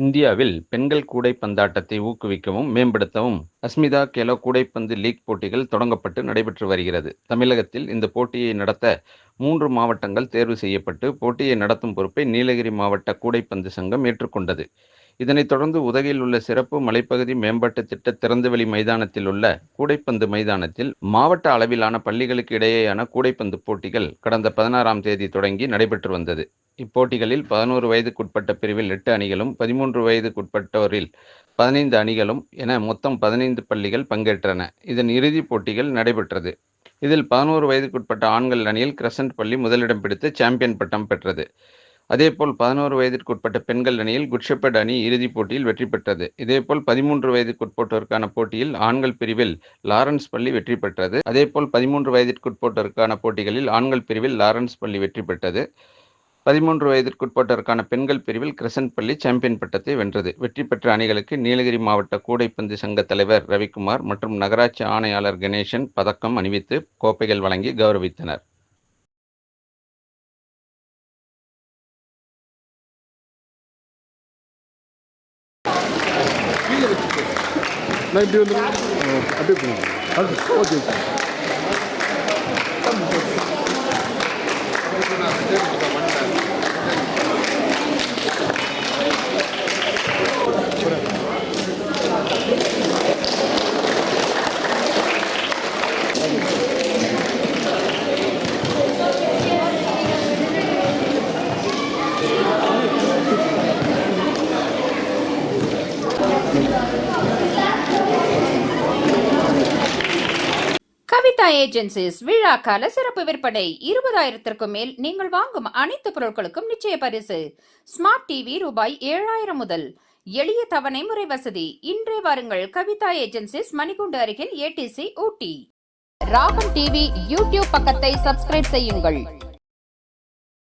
இந்தியாவில் பெண்கள் கூடைப்பந்தாட்டத்தை ஊக்குவிக்கவும், மேம்படுத்தவும் அஸ்மிதா கேலோ கூடைப்பந்து லீக் போட்டிகள் தொடங்கப்பட்டு நடைபெற்று வருகிறது. தமிழகத்தில் இந்த போட்டியை நடத்த 3 மாவட்டங்கள் தேர்வு செய்யப்பட்டு, போட்டியை நடத்தும் பொறுப்பை நீலகிரி மாவட்ட கூடைப்பந்து சங்கம் ஏற்றுக்கொண்டது. இதனைத் தொடர்ந்து உதகையில் உள்ள சிறப்பு மலைப்பகுதி மேம்பாட்டு திட்ட திறந்தவெளி மைதானத்தில் உள்ள கூடைப்பந்து மைதானத்தில் மாவட்ட அளவிலான பள்ளிகளுக்கு இடையேயான கூடைப்பந்து போட்டிகள் கடந்த 16ஆம் தேதி தொடங்கி நடைபெற்று வந்தது. இப்போட்டிகளில் 11 வயதுக்குட்பட்ட பிரிவில் 8 அணிகளும், 13 வயதுக்குட்பட்டோரில் 15 அணிகளும் என மொத்தம் 15 பள்ளிகள் பங்கேற்றன. இதன் இறுதிப் போட்டிகள் நடைபெற்றது. இதில் 11 வயதுக்குட்பட்ட ஆண்கள் அணியில் கிரசன்ட் பள்ளி முதலிடம் பிடித்து சாம்பியன் பட்டம் பெற்றது. அதேபோல் 11 வயதிற்குட்பட்ட பெண்கள் அணியில் குட்ஷெப்பர்ட் அணி இறுதிப் போட்டியில் வெற்றி பெற்றது. இதேபோல் 13 வயதுக்குட்பட்டோருக்கான போட்டியில் ஆண்கள் பிரிவில் லாரன்ஸ் பள்ளி வெற்றி பெற்றது. அதேபோல் 13 வயதிற்குட்பட்டோருக்கான போட்டிகளில் ஆண்கள் பிரிவில் லாரன்ஸ் பள்ளி வெற்றி பெற்றது. 13 வயதிற்குட்பட்டோருக்கான பெண்கள் பிரிவில் கிரசன்ட் பள்ளி சாம்பியன் பட்டத்தை வென்றது. வெற்றி பெற்ற அணிகளுக்கு நீலகிரி மாவட்ட கூடைப்பந்து சங்க தலைவர் ரவிக்குமார் மற்றும் நகராட்சி ஆணையாளர் கணேசன் பதக்கம் அணிவித்து கோப்பைகள் வழங்கி கௌரவித்தனர். நான் இப்படி வந்துடுறேன். அப்படியே போகணும். அது ஓகே. கவிதா ஏஜென்சிஸ் விழாக்கால சிறப்பு விற்பனை 20,000க்கும் மேல் நீங்கள் வாங்கும் அனைத்து பொருட்களுக்கும் நிச்சய பரிசு. ஸ்மார்ட் டிவி ரூபாய் 7,000 முதல். எளிய தவணை முறை வசதி. இன்றே வாருங்கள். கவிதா ஏஜென்சிஸ், மணிக்கூண்டு அருகில், ATC, ஊட்டி. ராகம் டிவி யூடியூப் பக்கத்தை சப்ஸ்கிரைப் செய்யுங்கள்.